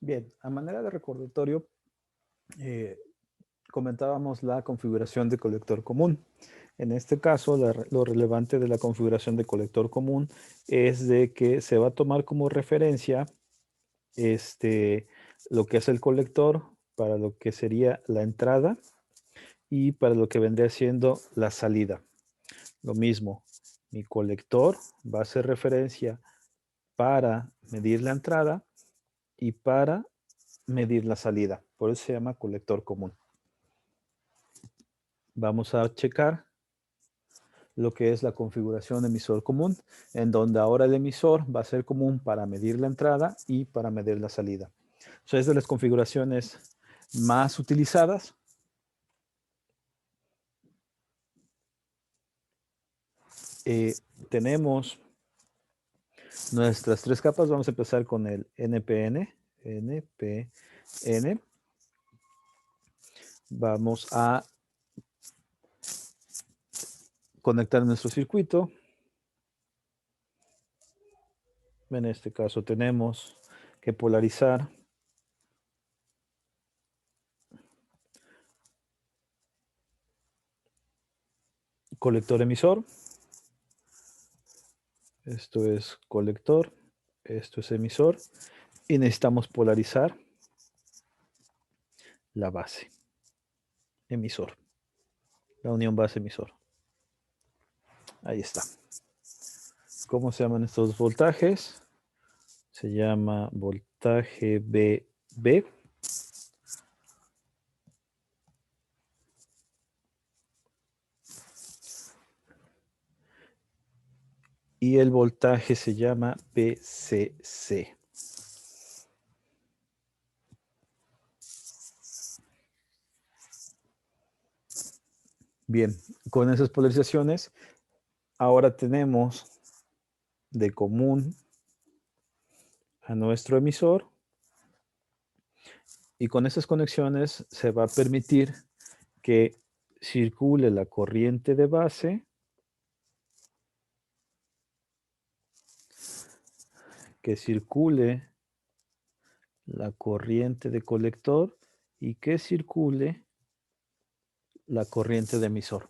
Bien, a manera de recordatorio, eh, comentábamos la configuración de colector común. En este caso, lo relevante de la configuración de colector común es de que se va a tomar como referencia lo que es el colector para lo que sería la entrada y para lo que vendría siendo la salida. Lo mismo, mi colector va a ser referencia para medir la entrada y para medir la salida. Por eso se llama colector común. Vamos a checar lo que es la configuración emisor común, en donde ahora el emisor va a ser común para medir la entrada y para medir la salida. So, es de las configuraciones más utilizadas. Tenemos nuestras tres capas. Vamos a empezar con el NPN. NPN. Vamos a conectar nuestro circuito. En este caso tenemos que polarizar colector emisor. Esto es colector, esto es emisor. Y necesitamos polarizar la base emisor, la unión base emisor. Ahí está. ¿Cómo se llaman estos voltajes? Se llama voltaje BB. Y el voltaje se llama VCC. Bien, con esas polarizaciones, ahora tenemos de común a nuestro emisor. Y con esas conexiones se va a permitir que circule la corriente de base, que circule la corriente de colector y que circule la corriente de emisor.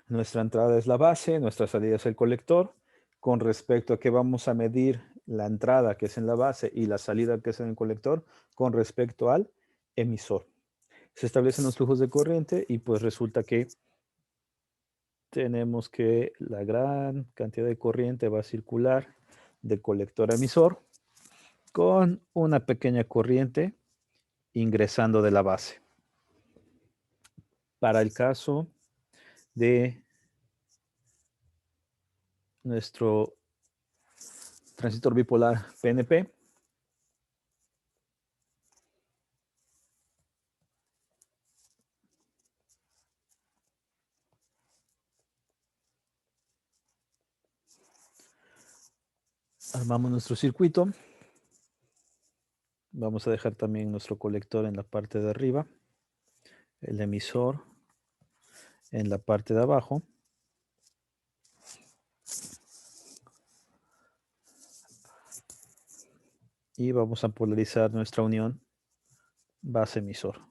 Nuestra entrada es la base, nuestra salida es el colector. Con respecto a que vamos a medir la entrada que es en la base y la salida que es en el colector con respecto al emisor. Se establecen los flujos de corriente y pues resulta que tenemos que la gran cantidad de corriente va a circular de colector a emisor con una pequeña corriente ingresando de la base. Para el caso de nuestro transistor bipolar PNP, armamos nuestro circuito. Vamos a dejar también nuestro colector en la parte de arriba, el emisor en la parte de abajo. Y vamos a polarizar nuestra unión base emisor.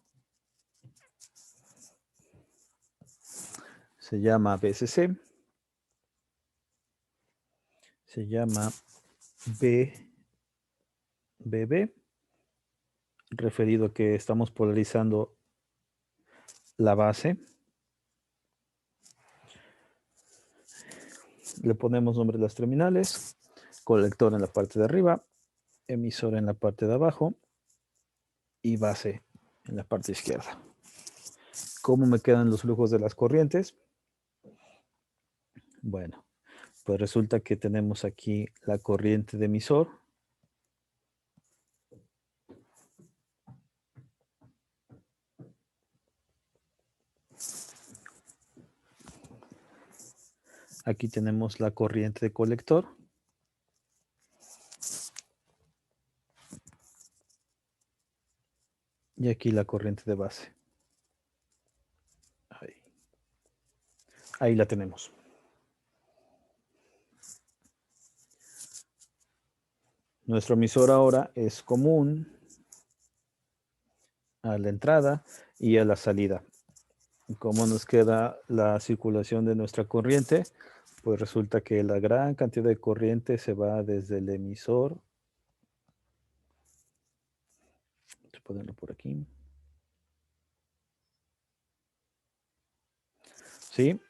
Se llama BCC. Se llama BB, referido a que estamos polarizando la base. Le ponemos nombre a las terminales, colector en la parte de arriba, emisor en la parte de abajo y base en la parte izquierda. ¿Cómo me quedan los flujos de las corrientes? Bueno, pues resulta que tenemos aquí la corriente de emisor. Aquí tenemos la corriente de colector. Y aquí la corriente de base. Ahí la tenemos. Nuestro emisor ahora es común a la entrada y a la salida. ¿Cómo nos queda la circulación de nuestra corriente? Pues resulta que la gran cantidad de corriente se va desde el emisor. Vamos a ponerlo por aquí. ¿Sí?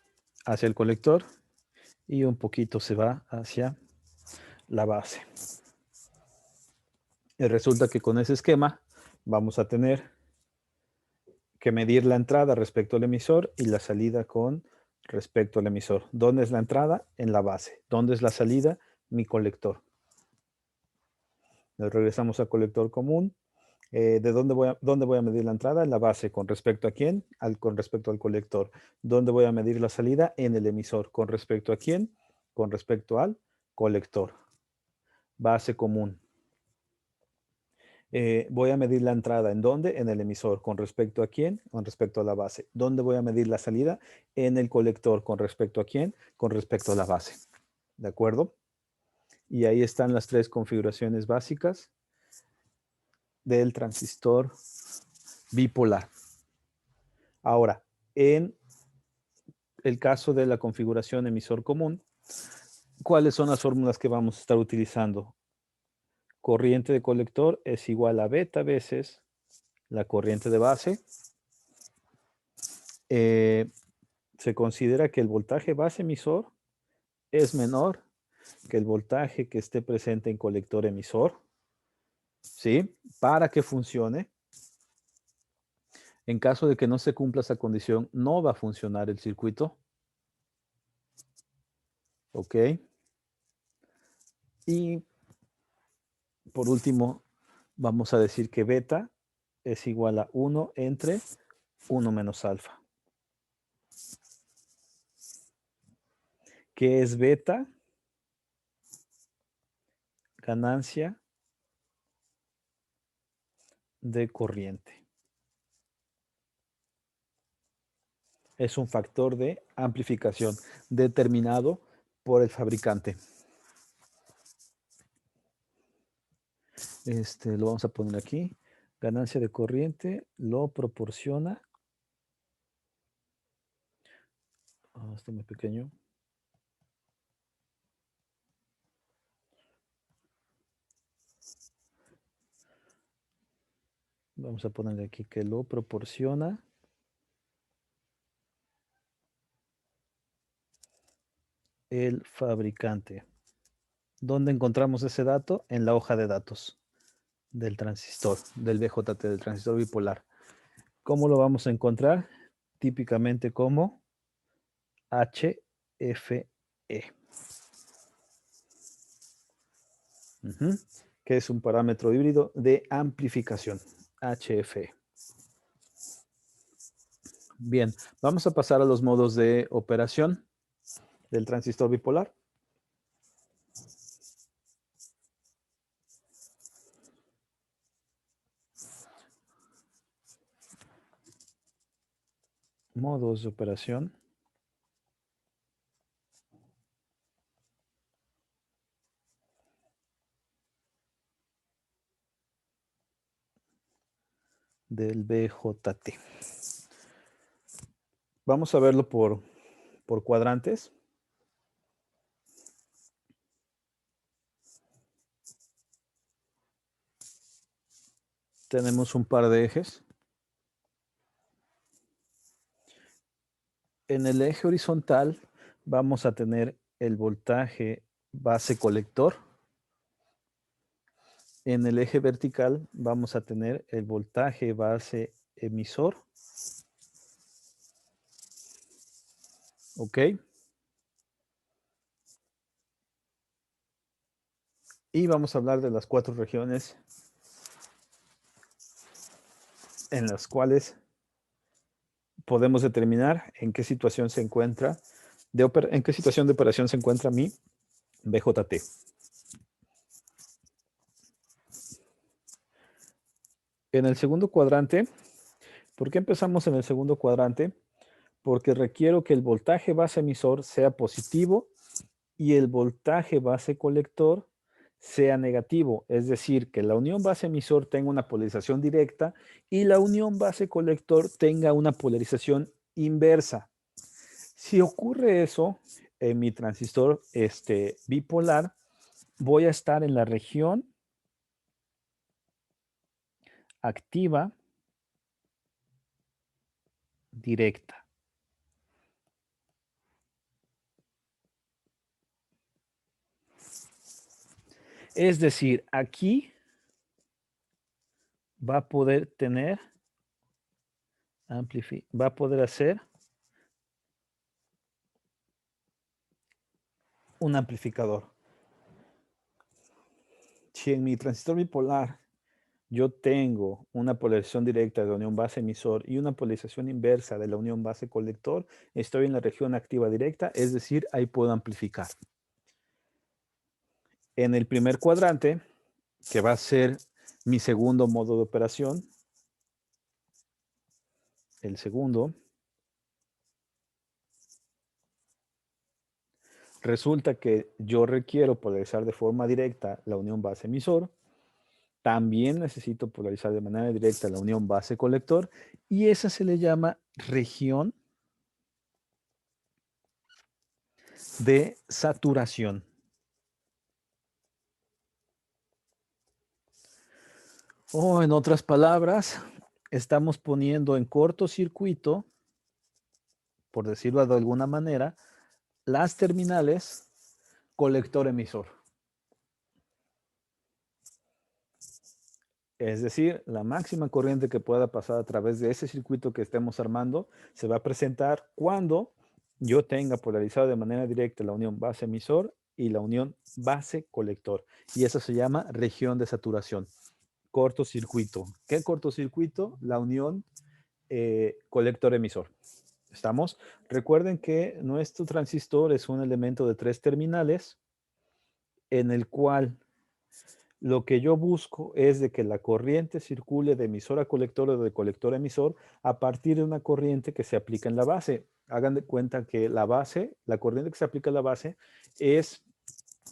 Hacia el colector y un poquito se va hacia la base. Y resulta que con ese esquema vamos a tener que medir la entrada respecto al emisor y la salida con respecto al emisor. ¿Dónde es la entrada? En la base. ¿Dónde es la salida? Mi colector. Nos regresamos al colector común. ¿De dónde voy a medir la entrada? En la base. ¿Con respecto a quién? Con respecto al colector. ¿Dónde voy a medir la salida? En el emisor. ¿Con respecto a quién? Con respecto al colector. Base común. Voy a medir la entrada. ¿En dónde? En el emisor. ¿Con respecto a quién? Con respecto a la base. ¿Dónde voy a medir la salida? En el colector. ¿Con respecto a quién? Con respecto a la base. ¿De acuerdo? Y ahí están las tres configuraciones básicas del transistor bipolar. Ahora, en el caso de la configuración emisor común, ¿cuáles son las fórmulas que vamos a estar utilizando? Corriente de colector es igual a beta veces la corriente de base. Se considera que el voltaje base emisor es menor que el voltaje que esté presente en colector emisor. ¿Sí? Para que funcione. En caso de que no se cumpla esa condición, no va a funcionar el circuito. ¿Ok? Y por último, vamos a decir que beta es igual a 1 entre 1 menos alfa. ¿Qué es beta? Ganancia de corriente. Es un factor de amplificación determinado por el fabricante. Lo vamos a poner aquí. Ganancia de corriente lo proporciona. Está muy pequeño. Vamos a ponerle aquí que lo proporciona el fabricante. ¿Dónde encontramos ese dato? En la hoja de datos del transistor, del BJT, del transistor bipolar. ¿Cómo lo vamos a encontrar? Típicamente como HFE. Que es un parámetro híbrido de amplificación. HFE. Bien, vamos a pasar a los modos de operación del transistor bipolar. Modos de operación. Del BJT. Vamos a verlo por cuadrantes. Tenemos un par de ejes. En el eje horizontal vamos a tener el voltaje base colector. En el eje vertical vamos a tener el voltaje base emisor. ¿Ok? Y vamos a hablar de las 4 regiones en las cuales podemos determinar en qué situación se encuentra, en qué situación de operación se encuentra mi BJT. En el segundo cuadrante, ¿por qué empezamos en el segundo cuadrante? Porque requiero que el voltaje base emisor sea positivo y el voltaje base colector sea negativo, es decir, que la unión base-emisor tenga una polarización directa y la unión base-colector tenga una polarización inversa. Si ocurre eso en mi transistor bipolar, voy a estar en la región activa directa. Es decir, aquí va a poder tener, va a poder hacer un amplificador. Si en mi transistor bipolar yo tengo una polarización directa de la unión base-emisor y una polarización inversa de la unión base-colector, estoy en la región activa directa, es decir, ahí puedo amplificar. En el primer cuadrante, que va a ser mi segundo modo de operación, el segundo, resulta que yo requiero polarizar de forma directa la unión base-emisor, también necesito polarizar de manera directa la unión base-colector y esa se le llama región de saturación. O en otras palabras, estamos poniendo en cortocircuito, por decirlo de alguna manera, las terminales colector-emisor. Es decir, la máxima corriente que pueda pasar a través de ese circuito que estemos armando se va a presentar cuando yo tenga polarizado de manera directa la unión base-emisor y la unión base-colector. Y eso se llama región de saturación. Cortocircuito. ¿Qué cortocircuito? La unión colector-emisor. ¿Estamos? Recuerden que nuestro transistor es un elemento de 3 terminales en el cual lo que yo busco es de que la corriente circule de emisor a colector o de colector a emisor a partir de una corriente que se aplica en la base. Hagan de cuenta que la base, la corriente que se aplica en la base es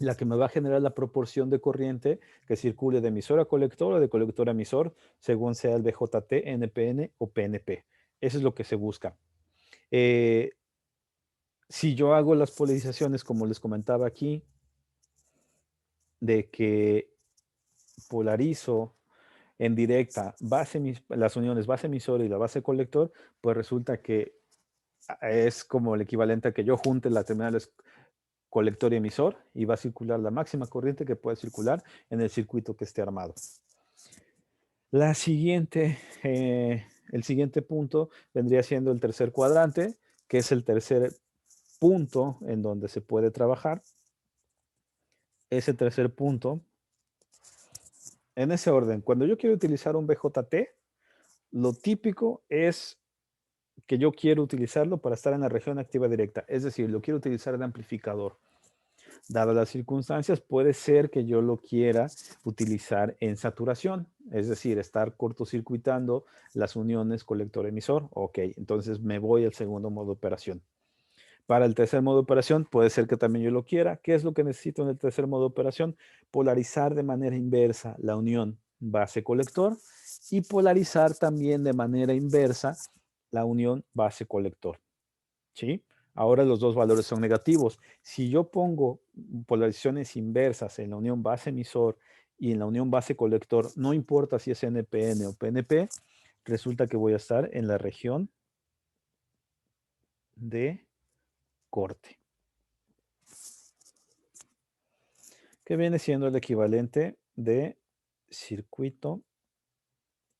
la que me va a generar la proporción de corriente que circule de emisor a colector o de colector a emisor, según sea el BJT, NPN o PNP. Eso es lo que se busca. Si yo hago las polarizaciones, como les comentaba aquí, de que polarizo en directa las uniones base emisor y la base colector, pues resulta que es como el equivalente a que yo junte las terminales colector y emisor y va a circular la máxima corriente que puede circular en el circuito que esté armado. El siguiente punto vendría siendo el tercer cuadrante, que es el tercer punto en donde se puede trabajar. Ese tercer punto, en ese orden, cuando yo quiero utilizar un BJT, lo típico es que yo quiero utilizarlo para estar en la región activa directa, es decir, lo quiero utilizar de amplificador. Dadas las circunstancias, puede ser que yo lo quiera utilizar en saturación, es decir, estar cortocircuitando las uniones colector-emisor. Ok, entonces me voy al segundo modo de operación. Para el tercer modo de operación, puede ser que también yo lo quiera. ¿Qué es lo que necesito en el tercer modo de operación? Polarizar de manera inversa la unión base-colector y polarizar también de manera inversa la unión base-colector. ¿Sí? Ahora los dos valores son negativos. Si yo pongo polarizaciones inversas en la unión base-emisor y en la unión base-colector, no importa si es NPN o PNP, resulta que voy a estar en la región de corte, que viene siendo el equivalente de circuito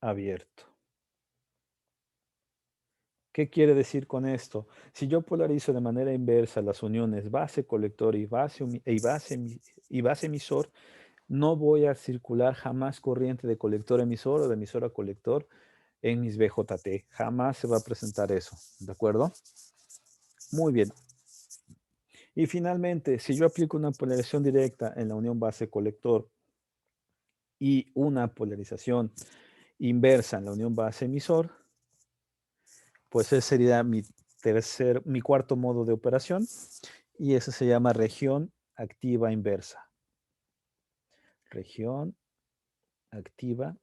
abierto. ¿Qué quiere decir con esto? Si yo polarizo de manera inversa las uniones base-colector y base-emisor, no voy a circular jamás corriente de colector a emisor o de emisor a colector en mis BJT. Jamás se va a presentar eso. ¿De acuerdo? Muy bien. Y finalmente, si yo aplico una polarización directa en la unión base-colector y una polarización inversa en la unión base-emisor, pues ese sería mi cuarto modo de operación y ese se llama región activa inversa. región activa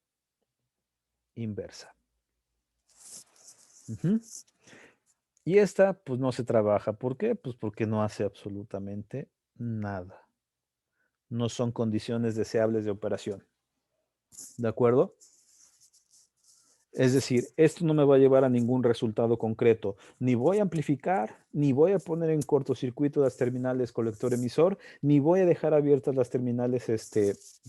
inversa. Y esta, pues no se trabaja. ¿Por qué? Pues porque no hace absolutamente nada. No son condiciones deseables de operación. ¿De acuerdo? Es decir, esto no me va a llevar a ningún resultado concreto. Ni voy a amplificar, ni voy a poner en cortocircuito las terminales colector-emisor, ni voy a dejar abiertas las terminales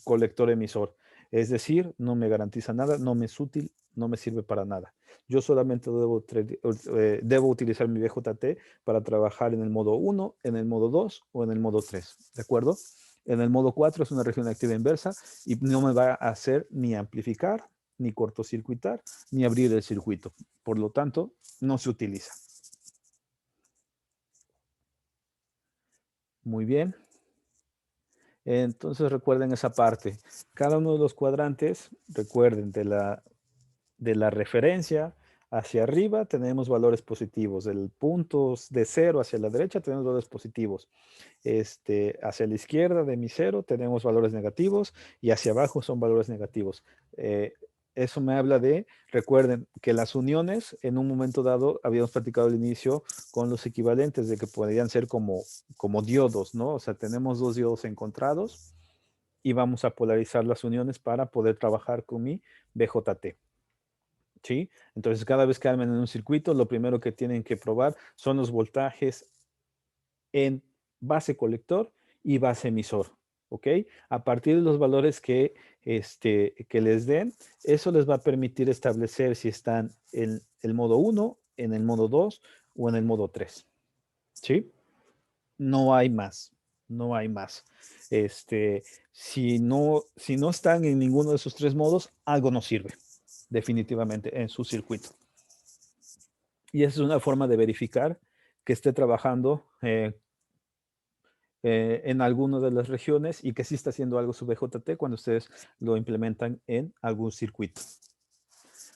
colector-emisor. Es decir, no me garantiza nada, no me es útil, no me sirve para nada. Yo solamente debo utilizar mi BJT para trabajar en el modo 1, en el modo 2 o en el modo 3. ¿De acuerdo? En el modo 4 es una región activa inversa y no me va a hacer ni amplificar, ni cortocircuitar, ni abrir el circuito. Por lo tanto, no se utiliza. Muy bien. Entonces recuerden esa parte. Cada uno de los cuadrantes, recuerden, de la referencia hacia arriba tenemos valores positivos. Del punto de 0 hacia la derecha tenemos valores positivos. Hacia la izquierda de mi 0 tenemos valores negativos y hacia abajo son valores negativos. Eso me habla de, recuerden que las uniones en un momento dado, habíamos platicado al inicio con los equivalentes de que podrían ser como diodos, ¿no? O sea, tenemos dos diodos encontrados y vamos a polarizar las uniones para poder trabajar con mi BJT. ¿Sí? Entonces, cada vez que armen en un circuito, lo primero que tienen que probar son los voltajes en base colector y base emisor. ¿Ok? A partir de los valores que les den, eso les va a permitir establecer si están en el modo 1, en el modo 2 o en el modo 3. ¿Sí? No hay más. No hay más. Si no están en ninguno de esos tres modos, algo no sirve definitivamente en su circuito. Y esa es una forma de verificar que esté trabajando en alguna de las regiones y que sí está haciendo algo su BJT cuando ustedes lo implementan en algún circuito.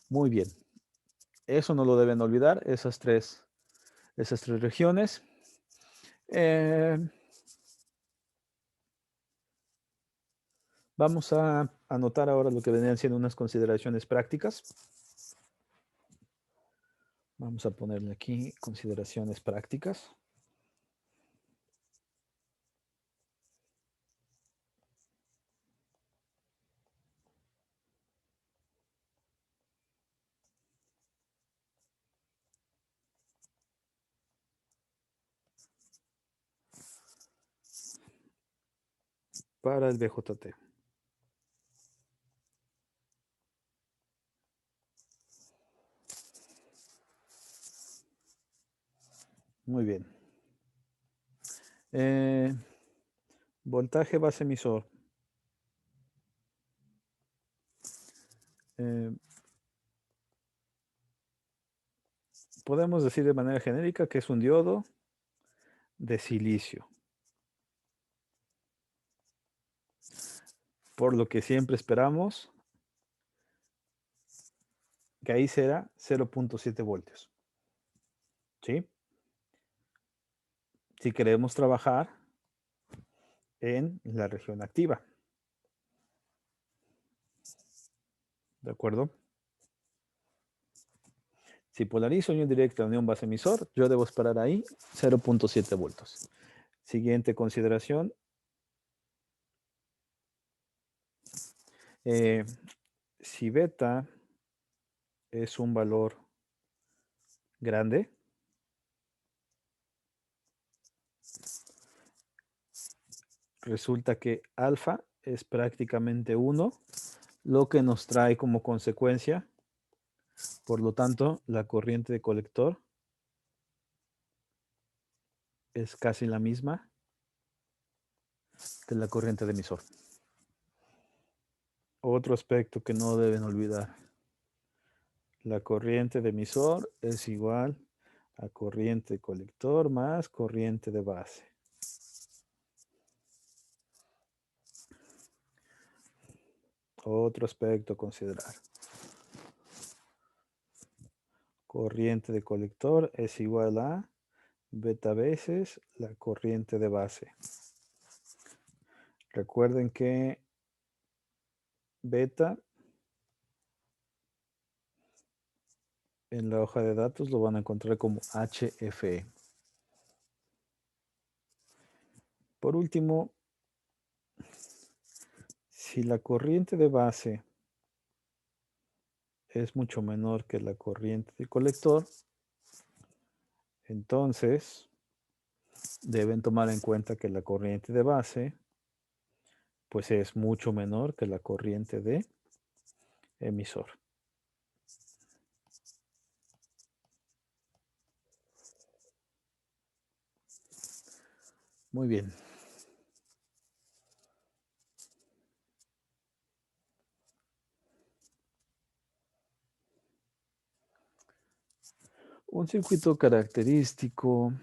Muy bien. Eso no lo deben olvidar, esas tres regiones. Vamos a anotar ahora lo que vendrían siendo unas consideraciones prácticas. Vamos a ponerle aquí consideraciones prácticas. Para el BJT. Muy bien. Voltaje base emisor. Podemos decir de manera genérica que es un diodo de silicio. Por lo que siempre esperamos que ahí será 0.7 voltios. ¿Sí? Si queremos trabajar en la región activa. ¿De acuerdo? Si polarizo unión directa, unión base emisor, yo debo esperar ahí 0.7 voltios. Siguiente consideración. Si beta es un valor grande, resulta que alfa es prácticamente 1, lo que nos trae como consecuencia, por lo tanto, la corriente de colector es casi la misma que la corriente de emisor. Otro aspecto que no deben olvidar. La corriente de emisor es igual a corriente de colector más corriente de base. Otro aspecto a considerar. Corriente de colector es igual a beta veces la corriente de base. Recuerden que beta en la hoja de datos lo van a encontrar como HFE. Por último, si la corriente de base es mucho menor que la corriente del colector, entonces deben tomar en cuenta que la corriente de base pues es mucho menor que la corriente de emisor. Muy bien. Un circuito característico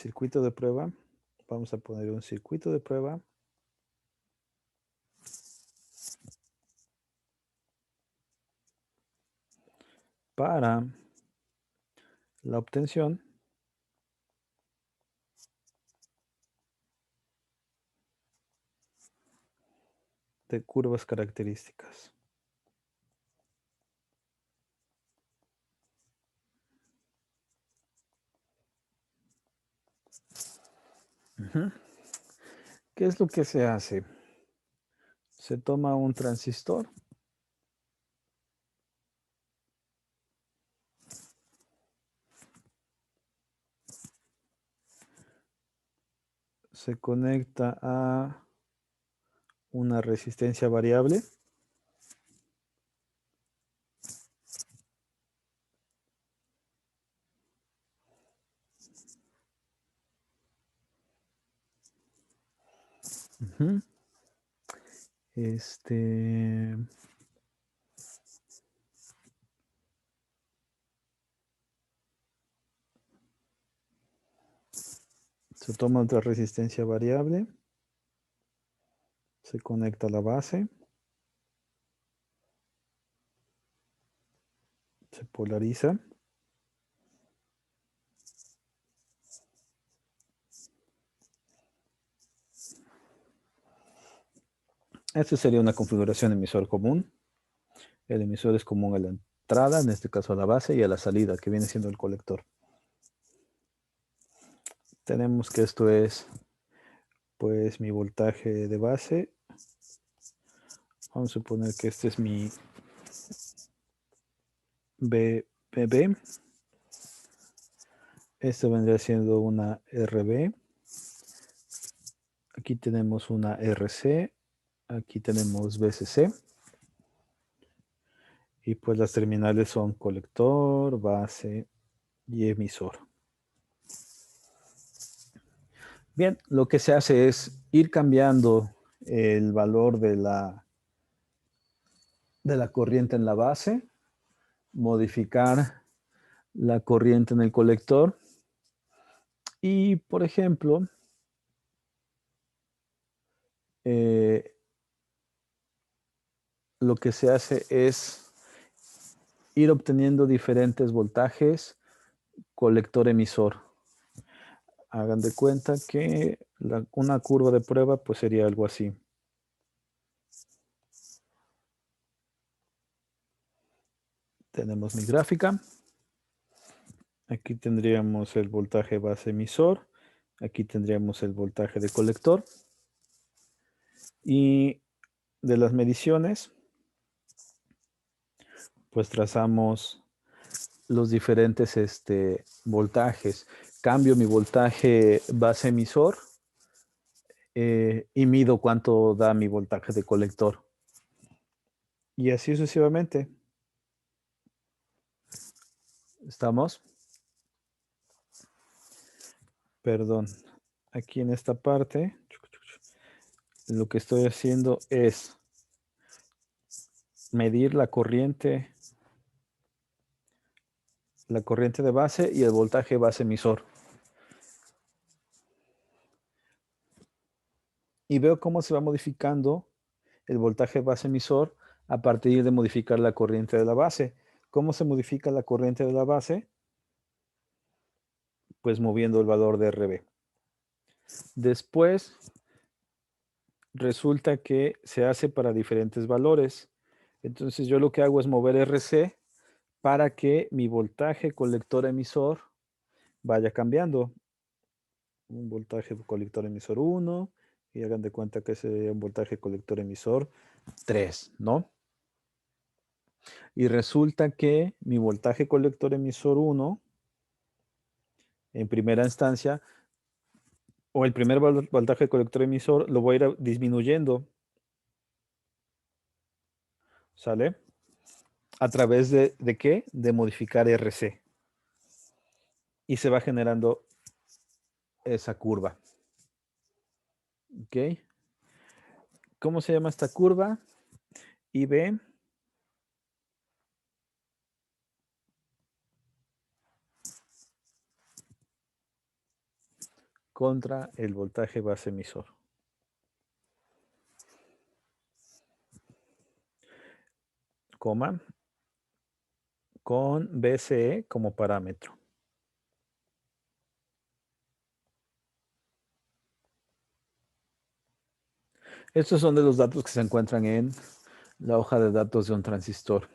circuito de prueba. Vamos a poner un circuito de prueba para la obtención de curvas características. ¿Qué es lo que se hace? Se toma un transistor, se conecta a una resistencia variable se toma otra resistencia variable, se conecta a la base, se polariza. Esta sería una configuración emisor común. El emisor es común a la entrada, en este caso a la base, y a la salida, que viene siendo el colector. Tenemos que esto es, pues, mi voltaje de base. Vamos a suponer que este es mi BB. Esto vendría siendo una RB. Aquí tenemos una RC. Aquí tenemos VCC. Y pues las terminales son colector, base y emisor. Bien, lo que se hace es ir cambiando el valor de la corriente en la base, modificar la corriente en el colector y, por ejemplo, lo que se hace es ir obteniendo diferentes voltajes colector-emisor. Hagan de cuenta que una curva de prueba pues sería algo así. Tenemos mi gráfica. Aquí tendríamos el voltaje base emisor. Aquí tendríamos el voltaje de colector. Y de las mediciones, pues trazamos los diferentes voltajes. Cambio mi voltaje base emisor y mido cuánto da mi voltaje de colector. Y así sucesivamente. ¿Estamos? Perdón. Aquí en esta parte, lo que estoy haciendo es medir la corriente de base y el voltaje base emisor. Y veo cómo se va modificando el voltaje base emisor a partir de modificar la corriente de la base. ¿Cómo se modifica la corriente de la base? pues moviendo el valor de RB. Después, resulta que se hace para diferentes valores. Entonces yo lo que hago es mover RC para que mi voltaje colector emisor vaya cambiando. Un voltaje colector emisor 1 y hagan de cuenta que es un voltaje colector emisor 3, ¿no? Y resulta que mi voltaje colector emisor 1 en primera instancia, o el primer voltaje colector emisor, lo voy a ir disminuyendo, ¿sale? ¿A través de qué? De modificar RC. Y se va generando esa curva. ¿Ok? ¿Cómo se llama esta curva? IB contra el voltaje base emisor. Coma, con BCE como parámetro. Estos son de los datos que se encuentran en la hoja de datos de un transistor.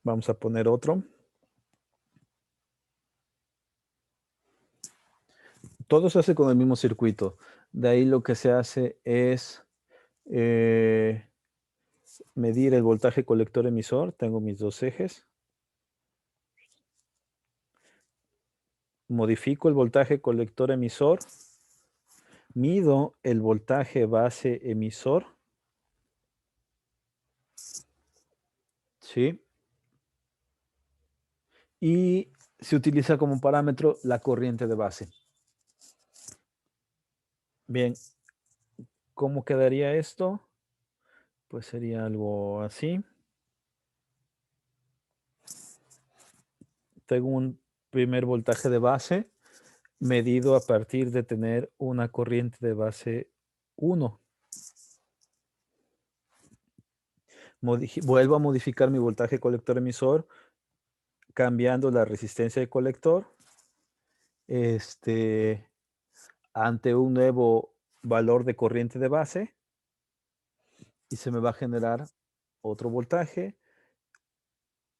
Vamos a poner otro. Todo se hace con el mismo circuito. De ahí lo que se hace es medir el voltaje colector emisor. Tengo mis dos ejes. Modifico el voltaje colector emisor. Mido el voltaje base emisor. ¿Sí? Y se utiliza como parámetro la corriente de base. Bien, ¿cómo quedaría esto? Pues sería algo así. Tengo un primer voltaje de base medido a partir de tener una corriente de base 1. Vuelvo a modificar mi voltaje colector emisor cambiando la resistencia de colector ante un nuevo valor de corriente de base y se me va a generar otro voltaje.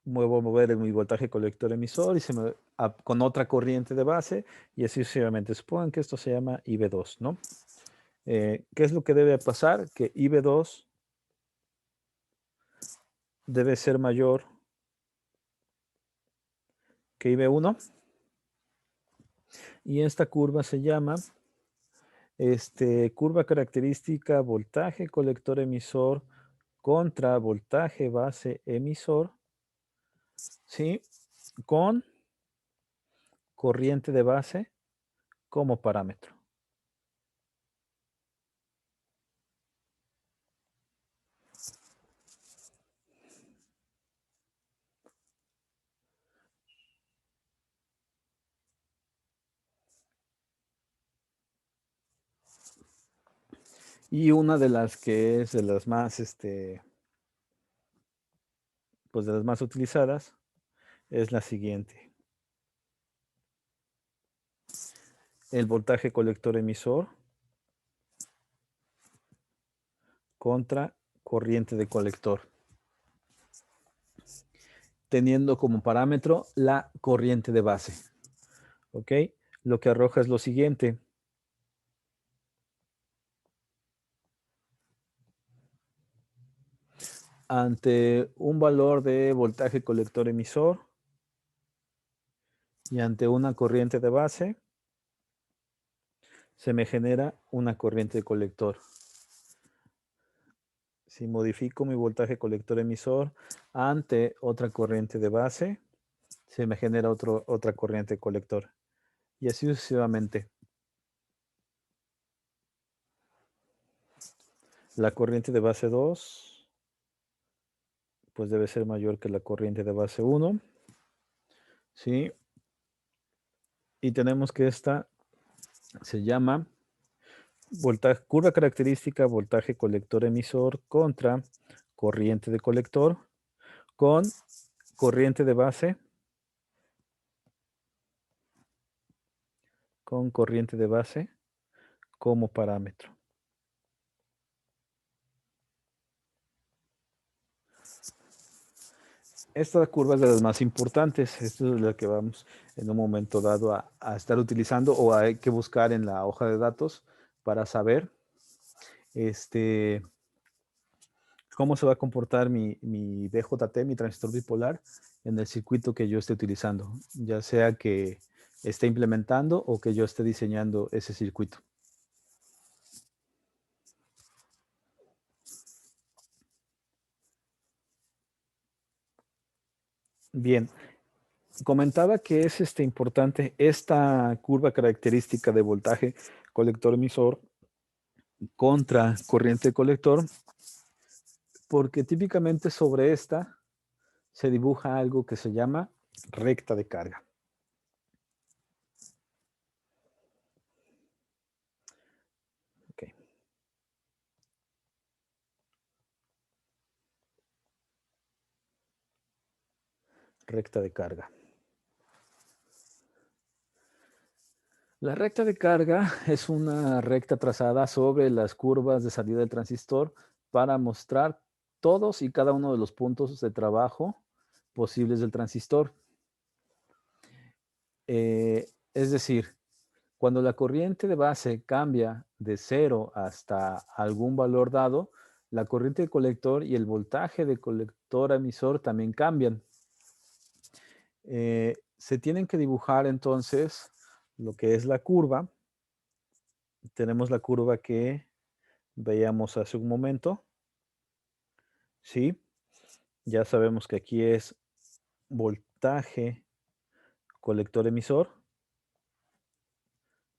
Muevo a mover mi voltaje colector emisor y con otra corriente de base y así sucesivamente. Supongan que esto se llama IB2, ¿no? ¿Qué es lo que debe pasar? Que IB2 debe ser mayor que IB1 y esta curva se llama curva característica voltaje colector emisor contra voltaje base emisor, ¿sí? Con corriente de base como parámetro. Y una de las que es de las más, pues de las más utilizadas es la siguiente. El voltaje colector emisor contra corriente de colector, teniendo como parámetro la corriente de base. ¿Ok? Lo que arroja es lo siguiente. Ante un valor de voltaje colector emisor y ante una corriente de base, se me genera una corriente de colector. Si modifico mi voltaje colector emisor ante otra corriente de base, se me genera otra corriente de colector. Y así sucesivamente. La corriente de base 2, pues debe ser mayor que la corriente de base 1. ¿Sí? Y tenemos que esta se llama curva característica voltaje colector emisor contra corriente de colector con corriente de base con corriente de base como parámetro. Esta curva es de las más importantes. Esta es la que vamos en un momento dado a estar utilizando o hay que buscar en la hoja de datos para saber cómo se va a comportar mi BJT, mi transistor bipolar, en el circuito que yo esté utilizando, ya sea que esté implementando o que yo esté diseñando ese circuito. Bien, comentaba que es importante esta curva característica de voltaje colector emisor contra corriente colector, porque típicamente sobre esta se dibuja algo que se llama recta de carga. Okay. Recta de carga. La recta de carga es una recta trazada sobre las curvas de salida del transistor para mostrar todos y cada uno de los puntos de trabajo posibles del transistor. Es decir, cuando la corriente de base cambia de 0 hasta algún valor dado, la corriente de colector y el voltaje de colector emisor también cambian. Se tienen que dibujar entonces lo que es la curva. Tenemos la curva que veíamos hace un momento. ¿Sí? Ya sabemos que aquí es voltaje colector emisor.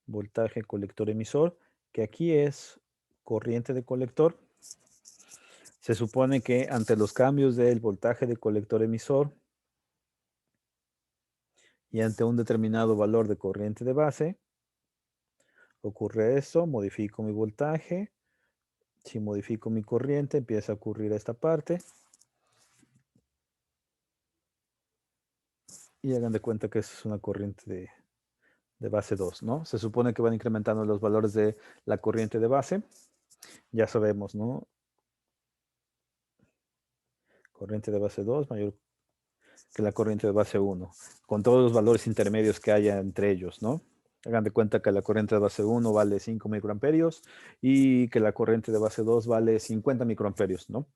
Voltaje colector emisor, que aquí es corriente de colector. Se supone que ante los cambios del voltaje de colector emisor y ante un determinado valor de corriente de base, ocurre esto, modifico mi voltaje. Si modifico mi corriente, empieza a ocurrir esta parte. Y hagan de cuenta que es una corriente de base 2, ¿no? Se supone que van incrementando los valores de la corriente de base. Ya sabemos, ¿no? Corriente de base 2 mayor que la corriente de base 1, con todos los valores intermedios que haya entre ellos, ¿no? Hagan de cuenta que la corriente de base 1 vale 5 microamperios y que la corriente de base 2 vale 50 microamperios, ¿no?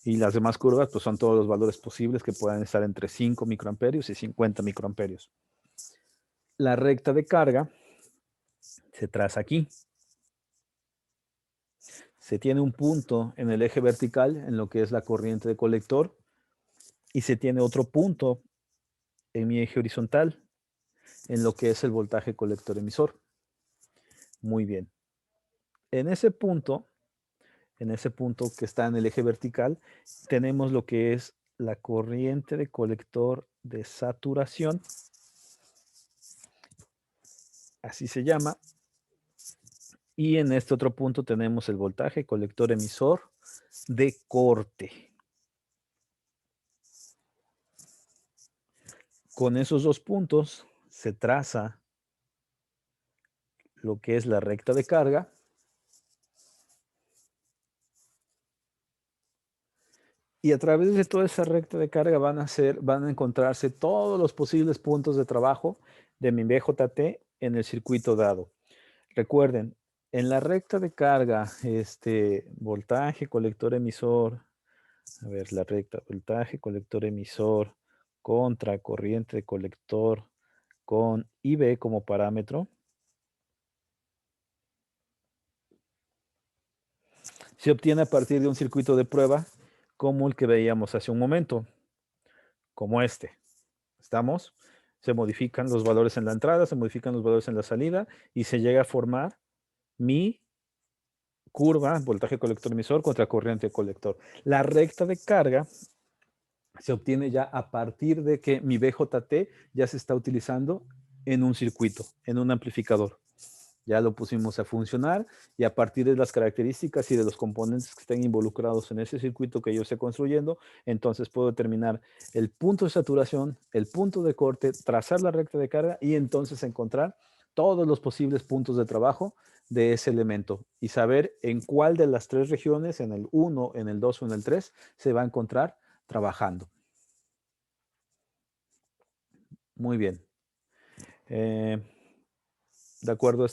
Y las demás curvas, pues son todos los valores posibles que puedan estar entre 5 microamperios y 50 microamperios. La recta de carga se traza aquí. Se tiene un punto en el eje vertical, en lo que es la corriente de colector, y se tiene otro punto en mi eje horizontal, en lo que es el voltaje colector emisor. Muy bien. En ese punto que está en el eje vertical, tenemos lo que es la corriente de colector de saturación. Así se llama. Y en este otro punto tenemos el voltaje colector emisor de corte. Con esos dos puntos se traza lo que es la recta de carga. Y a través de toda esa recta de carga van a encontrarse todos los posibles puntos de trabajo de mi BJT en el circuito dado. Recuerden, en la recta de carga, voltaje, colector emisor, a ver, la recta, voltaje, colector emisor, contra corriente de colector, con IB como parámetro, se obtiene a partir de un circuito de prueba como el que veíamos hace un momento, como este. ¿Estamos? Se modifican los valores en la entrada, se modifican los valores en la salida y se llega a formar mi curva, voltaje colector emisor contra corriente colector. La recta de carga se obtiene ya a partir de que mi BJT ya se está utilizando en un circuito, en un amplificador. Ya lo pusimos a funcionar y a partir de las características y de los componentes que estén involucrados en ese circuito que yo esté construyendo, entonces puedo determinar el punto de saturación, el punto de corte, trazar la recta de carga y entonces encontrar todos los posibles puntos de trabajo de ese elemento y saber en cuál de las tres regiones, en el 1, en el 2 o en el 3, se va a encontrar trabajando. Muy bien. Eh, de acuerdo a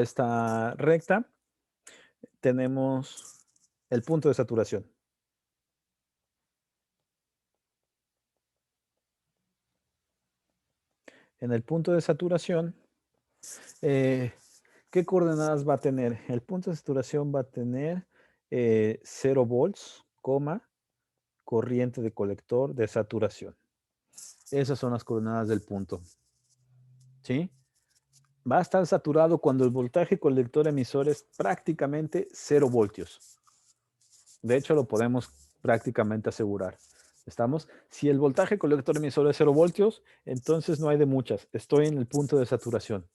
esta recta, tenemos el punto de saturación. En el punto de saturación, ¿qué coordenadas va a tener? El punto de saturación va a tener 0 volts, corriente de colector de saturación. Esas son las coordenadas del punto. ¿Sí? Va a estar saturado cuando el voltaje colector emisor es prácticamente 0 voltios. De hecho, lo podemos prácticamente asegurar. ¿Estamos? Si el voltaje colector emisor es 0 voltios, entonces no hay de muchas. Estoy en el punto de saturación.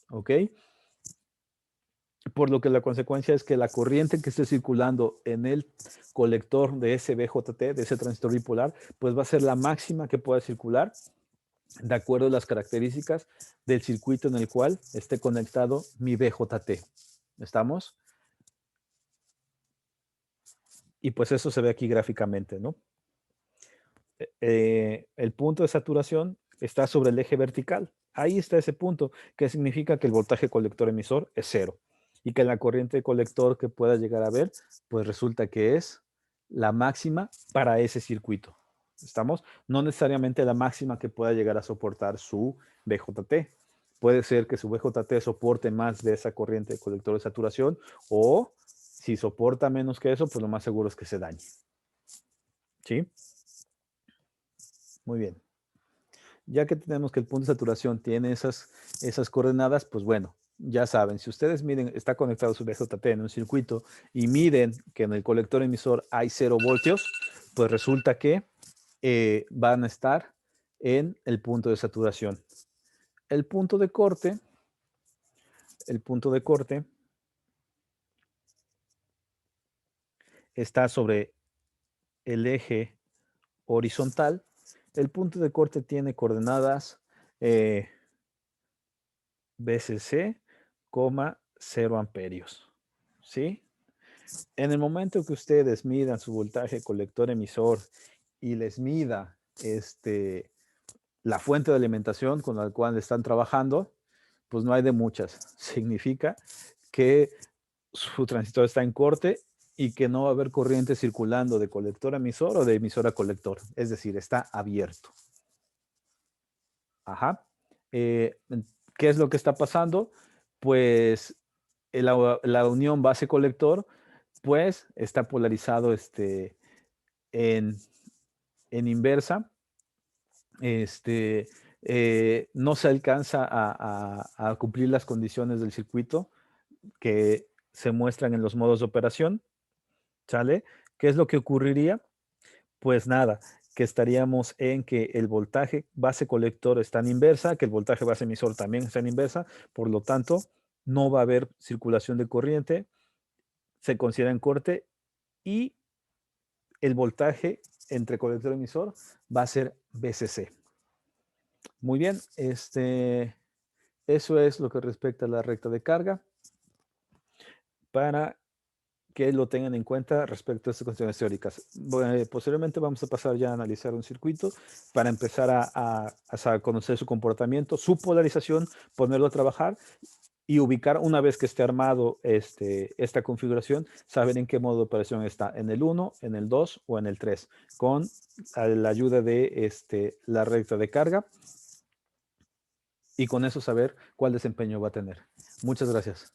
¿Ok? Por lo que la consecuencia es que la corriente que esté circulando en el colector de ese BJT, de ese transistor bipolar, pues va a ser la máxima que pueda circular de acuerdo a las características del circuito en el cual esté conectado mi BJT. ¿Estamos? Y pues eso se ve aquí gráficamente, ¿no? El punto de saturación está sobre el eje vertical. Ahí está ese punto, que significa que el voltaje colector emisor es 0 y que la corriente de colector que pueda llegar a ver, pues resulta que es la máxima para ese circuito. ¿Estamos? No necesariamente la máxima que pueda llegar a soportar su BJT. Puede ser que su BJT soporte más de esa corriente de colector de saturación o si soporta menos que eso, pues lo más seguro es que se dañe. ¿Sí? Muy bien. Ya que tenemos que el punto de saturación tiene esas coordenadas, pues bueno, ya saben, si ustedes miden, está conectado su BJT en un circuito y miden que en el colector emisor hay 0 voltios, pues resulta que van a estar en el punto de saturación. El punto de corte está sobre el eje horizontal. El punto de corte tiene coordenadas BCC, 0 amperios. ¿Sí? En el momento que ustedes midan su voltaje colector emisor y les mida la fuente de alimentación con la cual están trabajando, pues no hay de muchas. Significa que su transistor está en corte y que no va a haber corriente circulando de colector a emisor o de emisor a colector. Es decir, está abierto. Ajá. ¿Qué es lo que está pasando? Pues la unión base-colector, pues está polarizado en, en inversa. No se alcanza a cumplir las condiciones del circuito que se muestran en los modos de operación. ¿Sale? ¿Qué es lo que ocurriría? Pues nada, que estaríamos en que el voltaje base colector está en inversa, que el voltaje base emisor también está en inversa, por lo tanto, no va a haber circulación de corriente, se considera en corte y el voltaje entre colector y emisor va a ser BCC. Muy bien, eso es lo que respecta a la recta de carga para que lo tengan en cuenta respecto a estas cuestiones teóricas. Posteriormente vamos a pasar ya a analizar un circuito para empezar a conocer su comportamiento, su polarización, ponerlo a trabajar y ubicar una vez que esté armado esta configuración, saber en qué modo de operación está, en el 1, en el 2 o en el 3, con la ayuda de la recta de carga y con eso saber cuál desempeño va a tener. Muchas gracias.